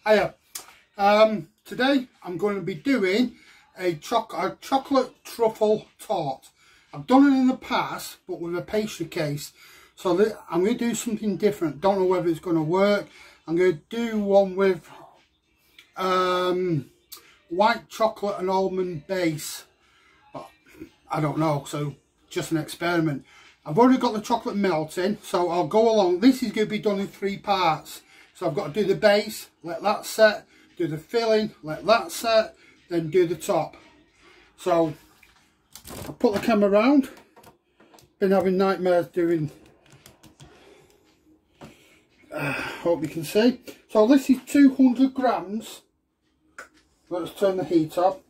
Hiya. Today I'm going to be doing a chocolate truffle tart. I've done it in the past, but with a pastry case. So I'm going to do something different. Don't know whether it's going to work. I'm going to do one with white chocolate and almond base. But I don't know, so just an experiment. I've already got the chocolate melting, so I'll go along. This is going to be done in 3 parts. So I've got to do the base, let that set, do the filling, let that set, then do the top. So I'll put the camera around. Been having nightmares doing, hope you can see. So this is 200 grams. Let's turn the heat up.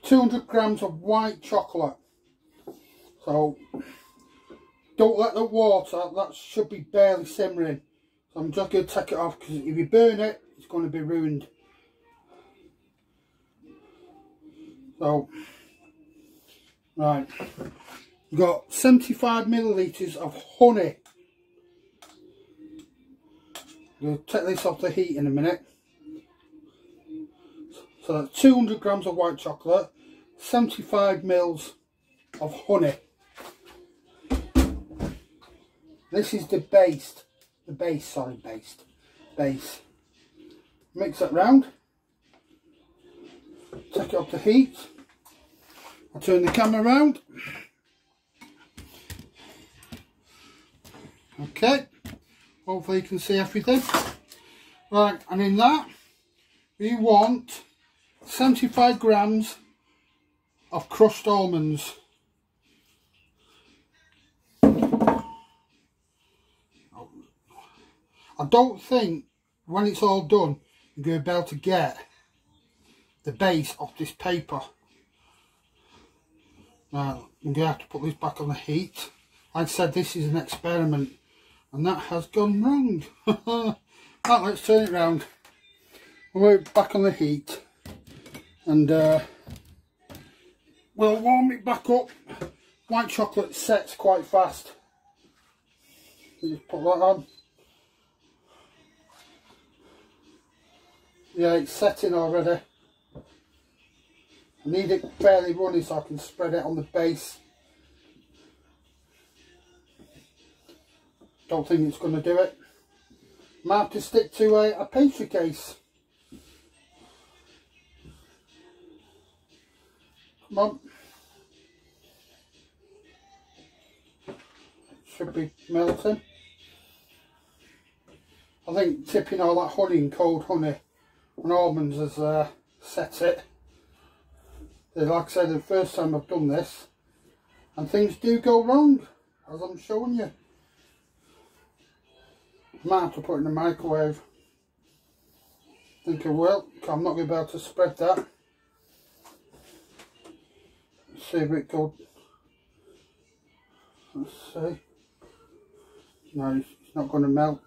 200 grams of white chocolate. So don't let the water, that should be barely simmering. So I'm just going to take it off, because if you burn it, it's going to be ruined. So, right, you've got 75 millilitres of honey. I'm going to take this off the heat in a minute. So that's 200 grams of white chocolate, 75 mils of honey. This is the base. Base. Mix that round. Take it off the heat. I'll turn the camera around. Okay. Hopefully you can see everything. Right, and in that we want 75 grams of crushed almonds. I don't think when it's all done you're going to be able to get the base off this paper. Now I'm going to have to put this back on the heat. Like I said, this is an experiment and that has gone wrong. Right, let's turn it round. We'll put it back on the heat and we'll warm it back up. White chocolate sets quite fast. So just put that on. Yeah, it's setting already. I need it fairly runny so I can spread it on the base. Don't think it's going to do it. Might have to stick to a pastry case. Come on. Should be melting. I think tipping all that honey in cold honey and almonds has set it. Like I said, the first time I've done this, and things do go wrong, as I'm showing you. I might have to put it in the microwave. I think I will, because I'm not going to be able to spread that. Let's see if it goes. Let's see. No, it's not going to melt.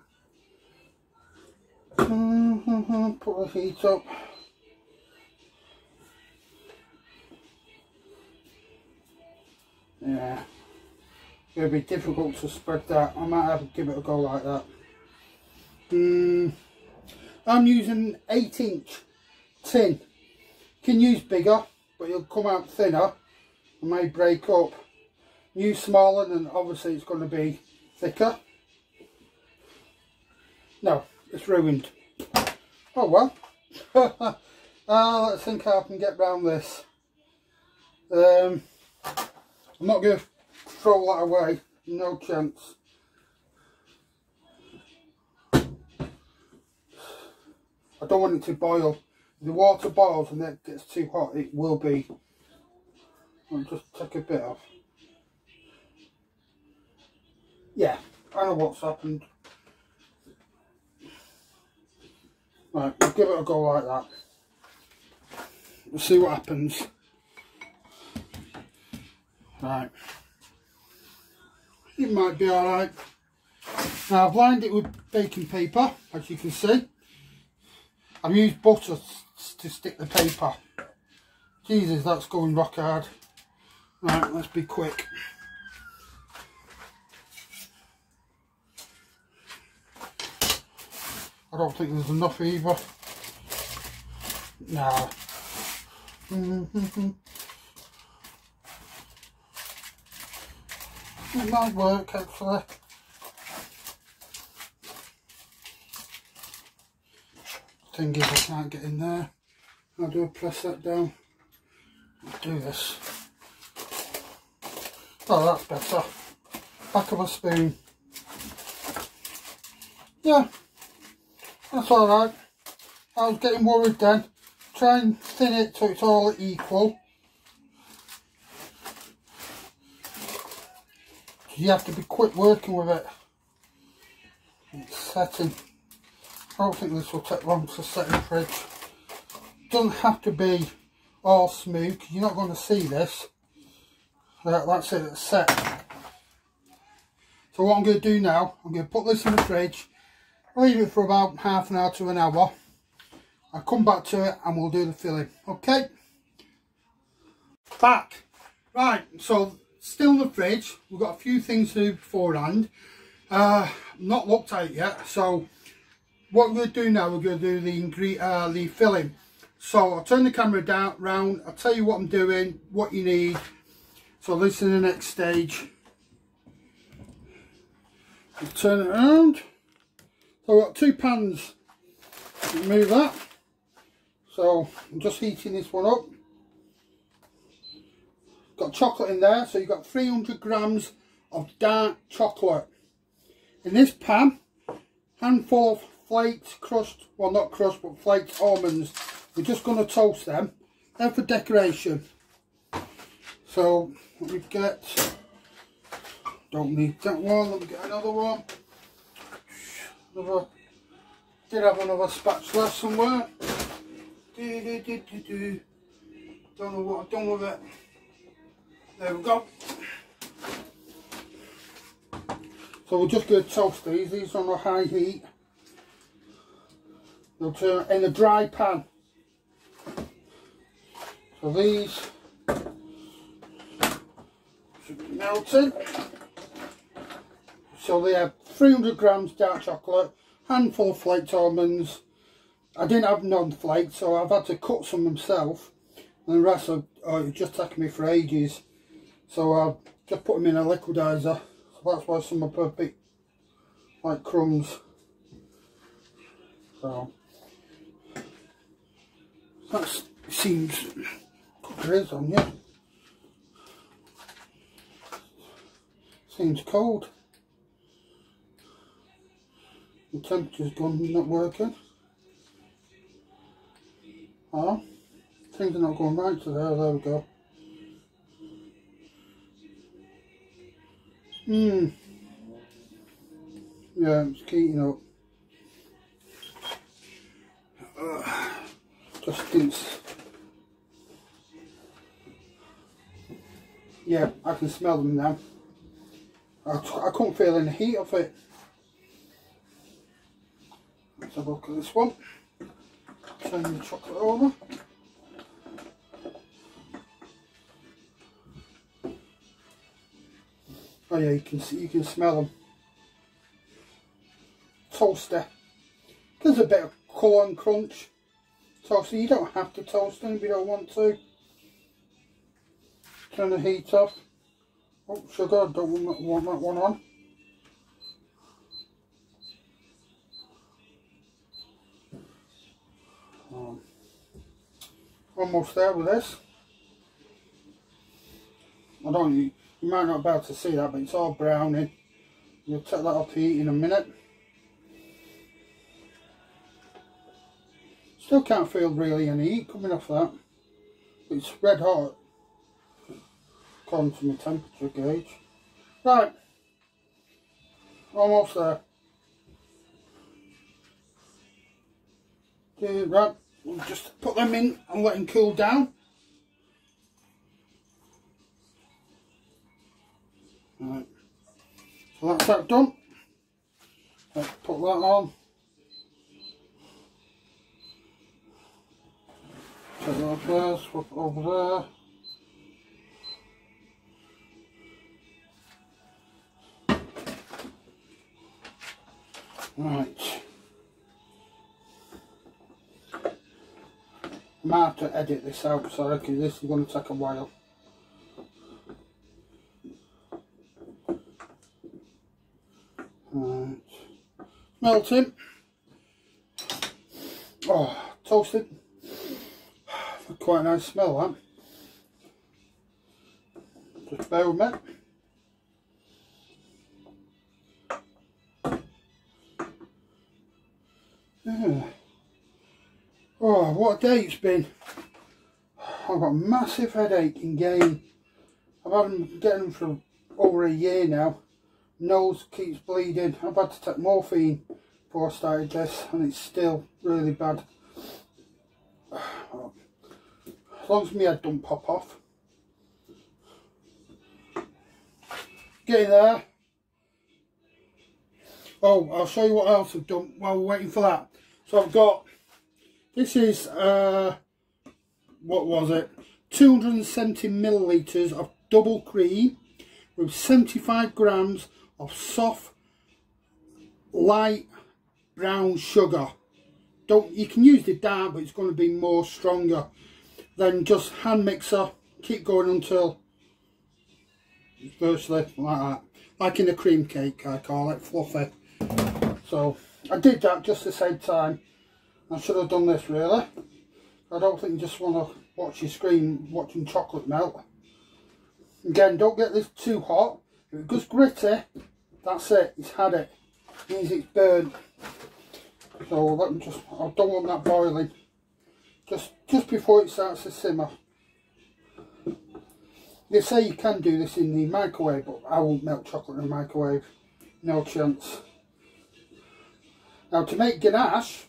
Put the heat up. Yeah, it's going to be difficult to spread that. I might have to give it a go like that. I'm using 8-inch tin. You can use bigger, but it'll come out thinner and may break up. Use smaller, and obviously it's going to be thicker. No, it's ruined. Oh well. Let's think how I can get round this. I'm not going to throw that away, no chance. I don't want it to boil. If the water boils and it gets too hot, it will be. I'll just take a bit off. Yeah, I know what's happened. Right, we'll give it a go like that. We'll see what happens. Right. It might be alright. Now I've lined it with baking paper, as you can see. I've used butter to stick the paper. Jesus, that's going rock hard. Right, let's be quick. I don't think there's enough either. Nah. It might work actually. Thing is, I can't get in there. How do I press that down? I'll do this. Oh, that's better. Back of a spoon. Yeah, that's alright. I was getting worried then. Try and thin it so it's all equal. You have to be quick working with it. It's setting. I don't think this will take long to set in the fridge. Doesn't have to be all smooth, because you're not going to see this. That's it, it's set. So what I'm going to do now, I'm going to put this in the fridge, leave it for about half an hour to an hour. I'll come back to it and we'll do the filling. Okay? Back. Right, so still in the fridge. We've got a few things to do beforehand. Not looked at it yet. So what we're going to do now, we're going to do the filling. So I'll turn the camera down round. I'll tell you what I'm doing, what you need. So this is the next stage. I'll turn it around. So I've got 2 pans. Remove that. So I'm just heating this one up. Got chocolate in there, so you've got 300 grams of dark chocolate. In this pan, handful of flaked, crushed, well not crushed, but flaked almonds. We're just going to toast them. They're for decoration. So let me get, don't need that one, let me get another one. Did have another spatula somewhere. Don't know what I've done with it. There we go. So we're just going to toast these. These are on a high heat. They'll turn in a dry pan. So these should be melting. So they have 300 grams dark chocolate, handful of flaked almonds. I didn't have non-flaked, so I've had to cut some myself. And the rest of it just taken me for ages. So I've just put them in a liquidizer. So that's why some are a bit like crumbs. So that seems there is on you. Seems cold. The temperature's gone, not working. Oh, things are not going right today. There we go. Yeah, it's heating up. Just didn't. Yeah, I can smell them now. I couldn't feel any heat of it. Let's have a look at this one. Turn the chocolate over. Oh yeah, you can smell them. Toaster. There's a bit of colour and crunch. Toaster, you don't have to toast them if you don't want to. Turn the heat off. Oh, sugar, I don't want that one on. Almost there with this. You might not be able to see that, but it's all browning. You'll take that off the heat in a minute. Still can't feel really any heat coming off that. It's red hot, according to my temperature gauge. Right, almost there. Right, we'll just put them in and let them cool down. Right, so that's that done. Let's put that on. Take that off there, swap it over there. Right. I might have to edit this out, so I reckon this is going to take a while. Right. Melting. Oh, toasted. Quite a nice smell, that. Just bear with me. Yeah. Oh, what a day it's been. I've got a massive headache in game. I've been getting them for over a year now. Nose keeps bleeding. I've had to take morphine before I started this, and it's still really bad. As long as my head don't pop off. Getting there. Oh, I'll show you what else I've done while we're waiting for that. So I've got, this is, what was it? 270 millilitres of double cream with 75 grams of soft, light brown sugar. You can use the dark, but it's going to be more stronger. Then just hand mixer, keep going until it's virtually like that. Like in a cream cake, I call it, fluffy. So I did that just to save time. I should have done this really. I don't think you just want to watch your screen watching chocolate melt. Again, don't get this too hot. If it goes gritty, that's it, it's had it. It means it's burnt. So let me just, I don't want that boiling. Just before it starts to simmer. They say you can do this in the microwave, but I won't melt chocolate in the microwave. No chance. Now to make ganache,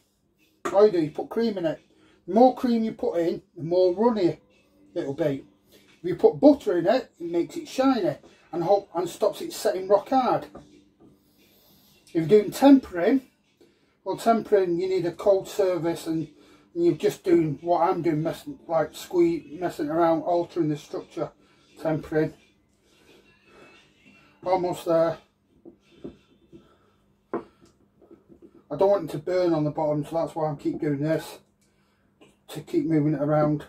all you do is put cream in it. The more cream you put in, the more runny it'll be. If you put butter in it, it makes it shiny and stops it setting rock hard. If you're doing tempering, well, tempering you need a cold service, and you're just doing what I'm doing, messing around, altering the structure, tempering. Almost there. I don't want it to burn on the bottom, so that's why I keep doing this, to keep moving it around.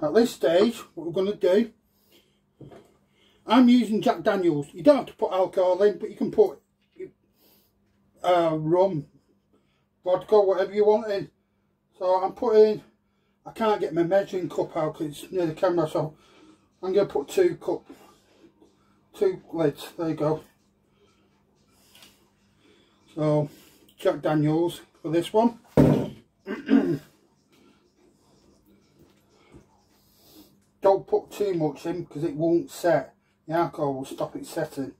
At this stage, what we're going to do, I'm using Jack Daniels. You don't have to put alcohol in, but you can put rum, vodka, whatever you want in. So I'm putting, I can't get my measuring cup out because it's near the camera, so I'm going to put 2 lids, there you go. So Jack Daniels for this one. Don't put too much in because it won't set. The alcohol will stop it setting.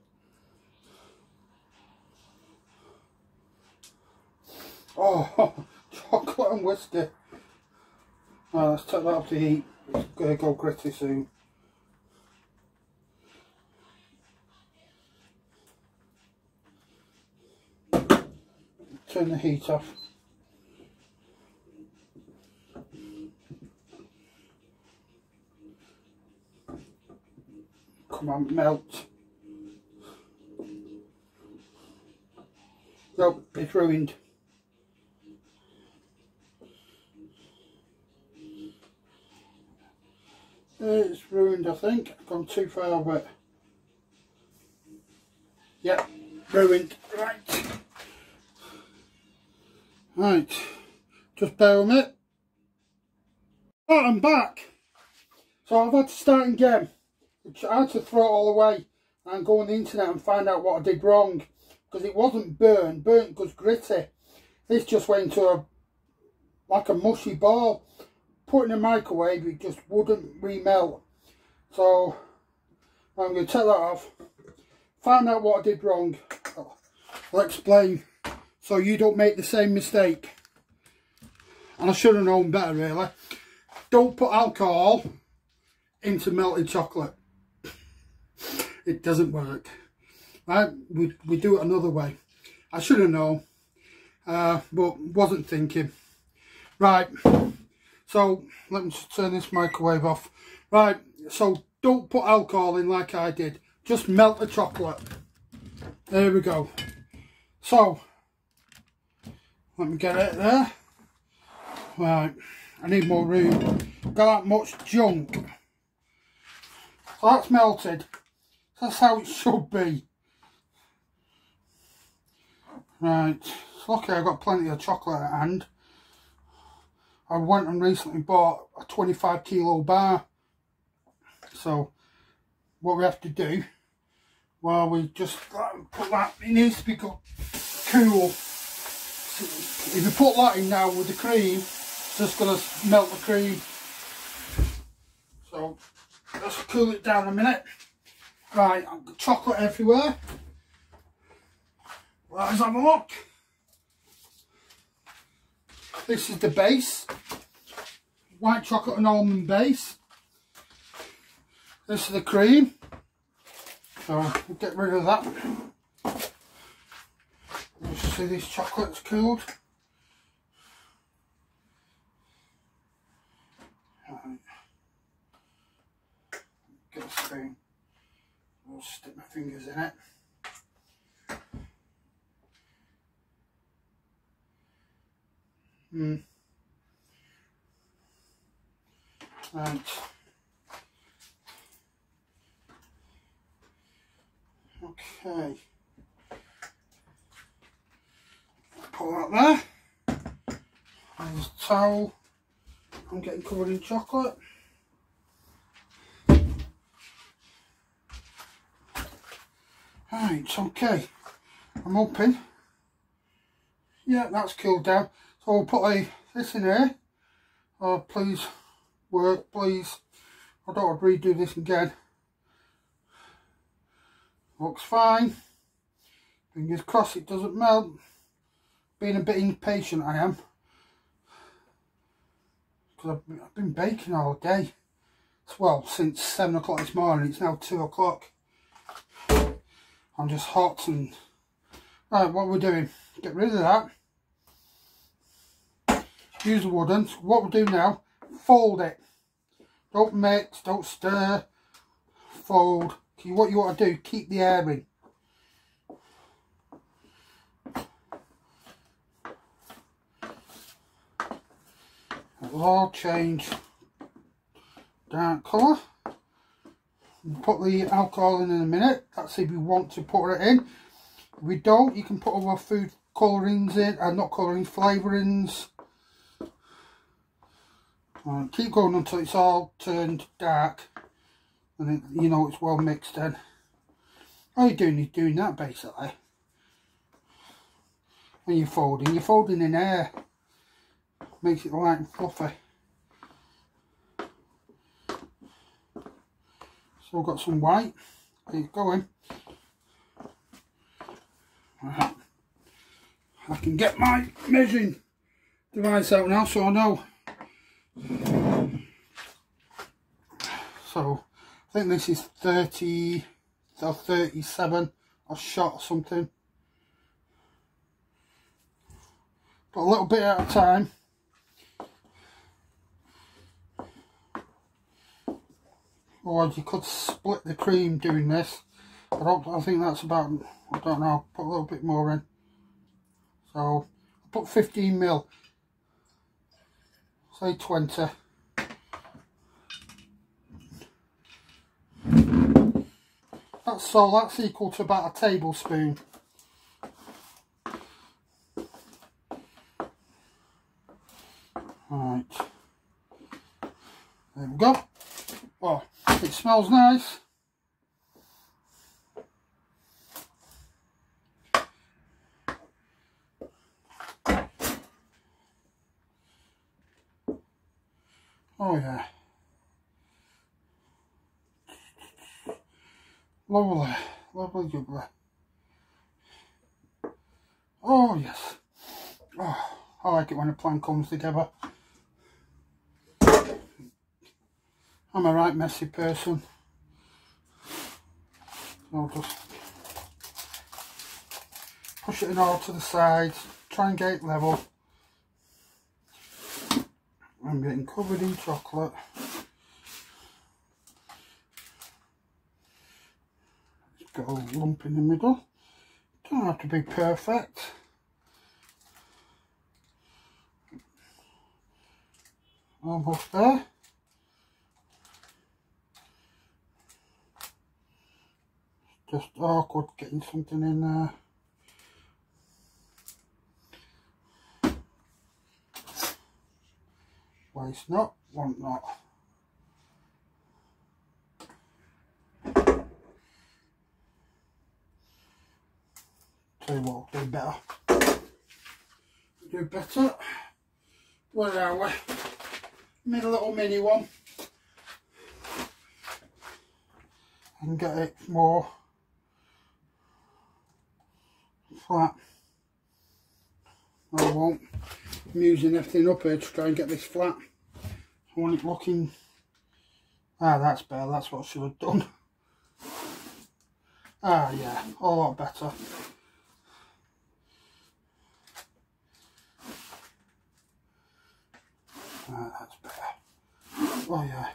Oh, chocolate and whiskey. Right, let's take that off the heat. It's going to go gritty soon. Turn the heat off. Come on, melt. Nope, it's ruined. It's ruined, I think. I've gone too far with it. Yep, ruined. Right. Right. Just bear with me. Oh, I'm back. So I've had to start again. I had to throw it all away and go on the internet and find out what I did wrong. Because it wasn't burnt. Burnt goes gritty. This just went into like a mushy ball. Put in a microwave, it just wouldn't remelt. So I'm going to take that off, find out what I did wrong. I'll explain so you don't make the same mistake. And I should have known better really. Don't put alcohol into melted chocolate. It doesn't work. Right? We do it another way. I should have known, but wasn't thinking. Right. So let me just turn this microwave off. Right, so don't put alcohol in like I did. Just melt the chocolate. There we go. So let me get it there. Right, I need more room. Got that much junk. So that's melted. That's how it should be. Right, it's lucky I've got plenty of chocolate at hand. I went and recently bought a 25 kilo bar. So what we have to do, well, we just put that, it needs to be cool. If you put that in now with the cream, it's just going to melt the cream. So let's cool it down a minute. Right, I've got chocolate everywhere. Let's have a look. This is the base. White chocolate and almond base. This is the cream. So we'll get rid of that. You see this chocolate's cooled. Right. Get a spoon. I'll stick my fingers in it. Right. Okay. Put that there. There's a towel. I'm getting covered in chocolate. Right, okay. I'm hoping. Yeah, that's cooled down. So we'll put this in here. Oh, please work, please. I don't want to redo this again. Looks fine. Fingers crossed it doesn't melt. Being a bit impatient I am. Because I've been baking all day. Well, since 7 o'clock this morning. It's now 2 o'clock. I'm just hot and... Right, what we're doing. Get rid of that. Use the wooden. So what we'll do now, fold it. Don't mix, don't stir. Fold. What you want to do, keep the air in. It'll all change dark colour. We'll put the alcohol in a minute. That's if you want to put it in. If we don't, you can put other food colourings in, not colourings, flavourings. Keep going until it's all turned dark, and you know it's well mixed in. All you're doing is doing that basically. And you're folding in air. Makes it light and fluffy. So I've got some white. Keep going. Right. I can get my measuring device out now so I know. So I think this is 30 or 37 a shot or something. Got a little bit at a time. Otherwise you could split the cream doing this. I think that's about, I don't know, put a little bit more in. So I put 15 ml. Say 20. That's equal to about a tablespoon. Right. There we go. Oh, it smells nice. Oh yeah. Lovely, lovely jubbly. Oh yes. Oh, I like it when a plan comes together. I'm a right messy person. So I'll just push it in all to the sides, try and get it level. I'm getting covered in chocolate. It's got a lump in the middle. Don't have to be perfect. Almost there. Just awkward getting something in there. Waste not, want not. Tell you what, I'll do better. Do better. Where are we? Made a little mini one. And get it more flat. I won't. I'm using everything up here to try and get this flat. I want it looking. Ah, that's better. That's what I should have done. Ah, yeah, a lot better. Ah, that's better. Oh, yeah.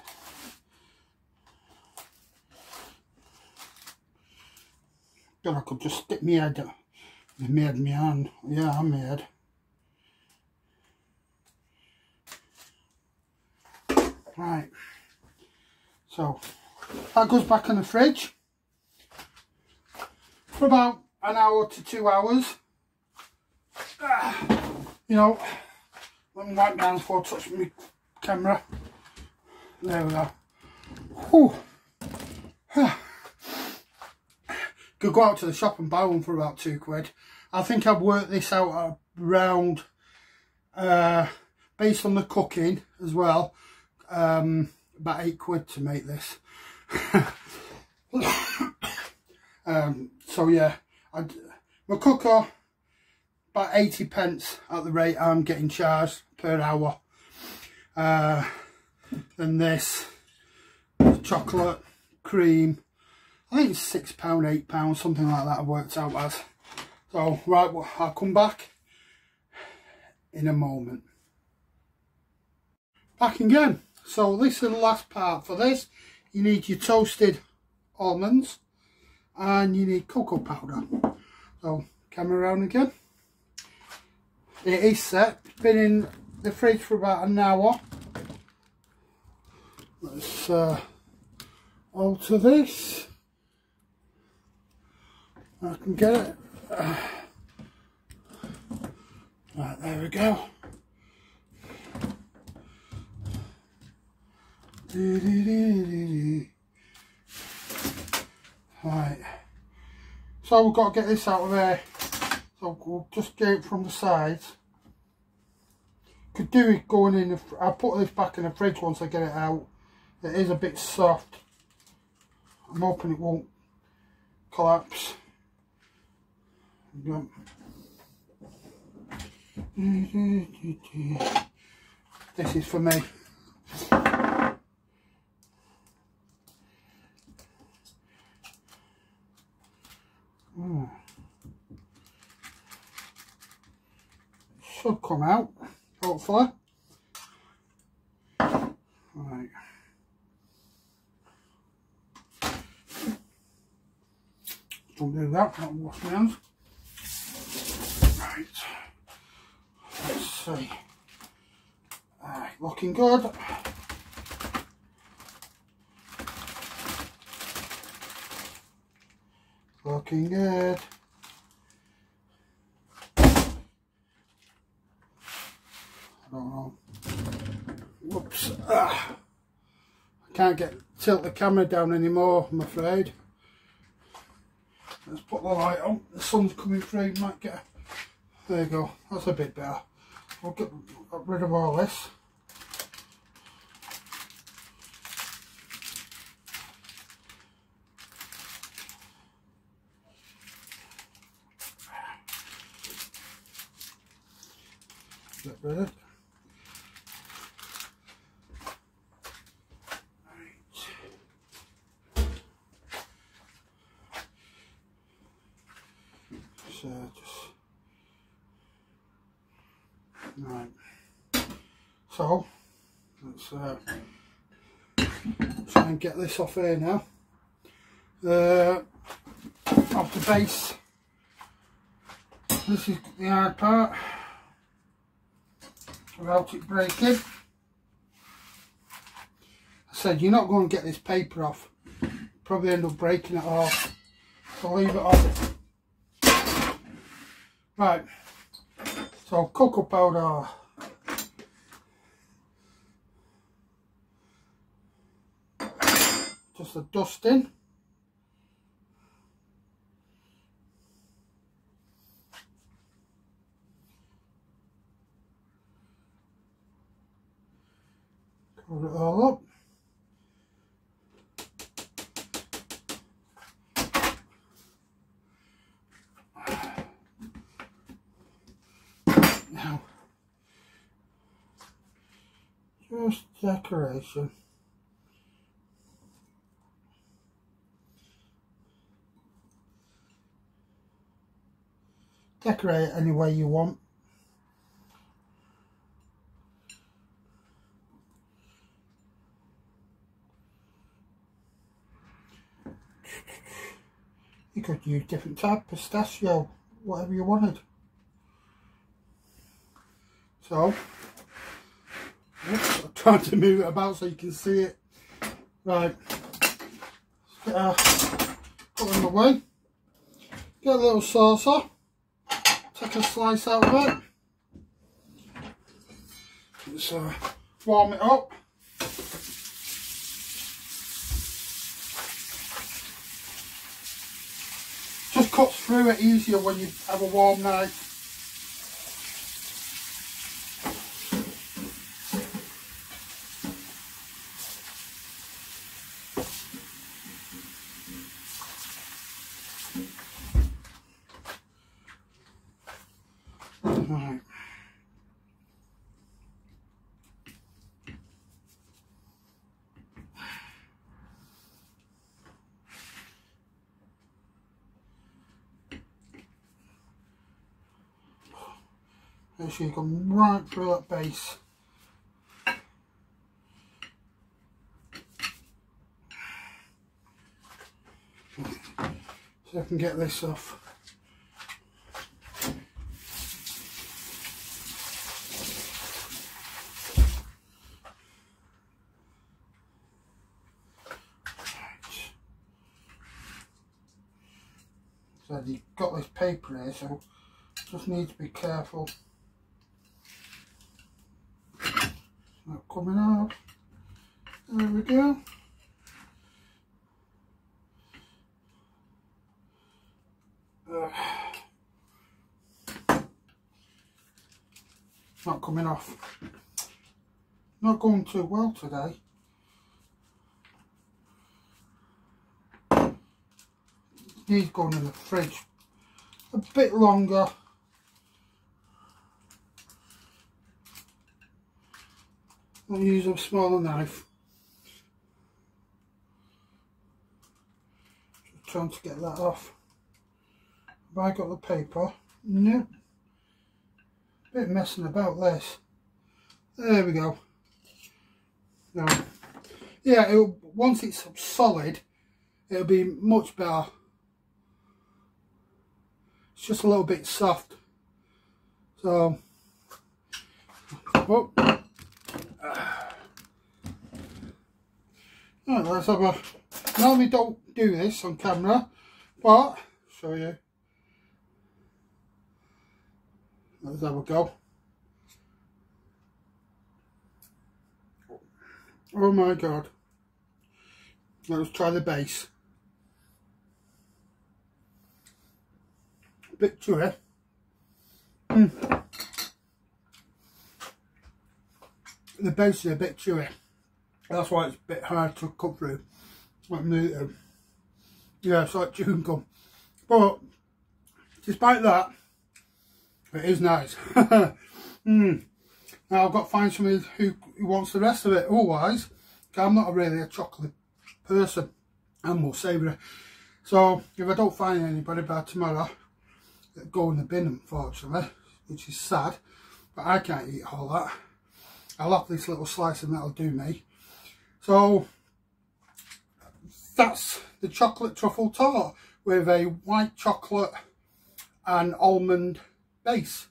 Then I could just stick my head up. My head, my hand. Yeah, I'm my head. Right. So, that goes back in the fridge for about an hour to 2 hours. You know, let me wipe my hands before I touch my camera. There we go. Whew. Could go out to the shop and buy one for about £2. I think I've worked this out at around, based on the cooking as well, about £8 to make this. So yeah, my cooker, about 80p at the rate I'm getting charged per hour. And this chocolate cream, I think it's £6, £8, something like that I worked out as. So right, well, I'll come back in a moment. Back again. So this is the last part for this. You need your toasted almonds and you need cocoa powder. So camera around again. It is set. It's been in the fridge for about an hour. Let's alter this. I can get it. Right, there we go. Right. So we've got to get this out of there. So we'll just get it from the sides. Could do it going in the, I'll put this back in the fridge once I get it out. It is a bit soft. I'm hoping it won't collapse. Yep. This is for me. Should come out, hopefully. Right. Don't do that, I'll wash my hands. Right. Let's see. Alright, looking good. Looking good. I don't know. Whoops. I can't tilt the camera down anymore, I'm afraid. Let's put the light on. The sun's coming through. Might get. There you go. That's a bit better. I'll get rid of all this. Get rid of it. Right, so let's try and get this off here now. Off the base, this is the hard part, without it breaking. said, you're not going to get this paper off. Probably end up breaking it off. So leave it on. Right. So cocoa powder. Just a dusting. Cover it all up. Now, just decoration. Decorate it any way you want. You could use different type, pistachio, whatever you wanted. So, oops, I'm trying to move it about so you can see it. Right, let's put them away. Get a little saucer, take a slice out of it. Let's warm it up. Just cuts through it easier when you have a warm knife. Right. Make sure you come right through that base. So I can get this off. So you've got this paper here, so just need to be careful. Not coming out. There we go. Not coming off. Not going too well today. Needs going in the fridge a bit longer. I'll use a smaller knife. Just trying to get that off. Have I got the paper? No. Bit messing about this. There we go. Now, yeah, once it's solid, it'll be much better. It's just a little bit soft. So, oh. Right, let's have a. Normally don't do this on camera, but show you. Let's have a go. Oh my god. Let's try the base. A bit chewy. The base is a bit chewy. That's why it's a bit hard to cut through. Yeah, it's like chewing gum. But despite that, it is nice. Now I've got to find somebody who wants the rest of it. Otherwise, I'm not really a chocolate person. I'm more savoury. So if I don't find anybody by tomorrow, it'll go in the bin, unfortunately, which is sad. But I can't eat all that. I'll have this little slice and that'll do me. So that's the chocolate truffle tart with a white chocolate and almond base.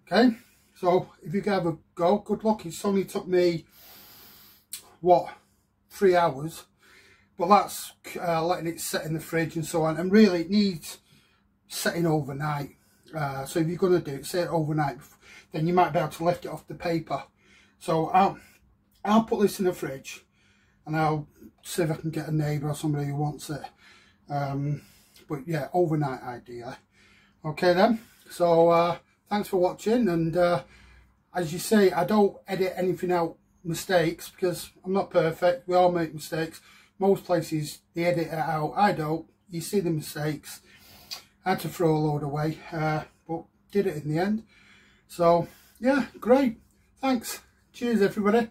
Okay, so if you can have a go, good luck. It's only took me, what, 3 hours, but that's letting it set in the fridge and so on, and really it needs setting overnight. So if you're going to do it, set it overnight, then you might be able to lift it off the paper. So I'll put this in the fridge, and I'll see if I can get a neighbour or somebody who wants it. But yeah, overnight idea. Okay then, so thanks for watching, and as you say, I don't edit anything out mistakes, because I'm not perfect. We all make mistakes. Most places they edit it out. I don't. You see the mistakes. I had to throw a load away, but did it in the end. So yeah, great. Thanks. Cheers everybody.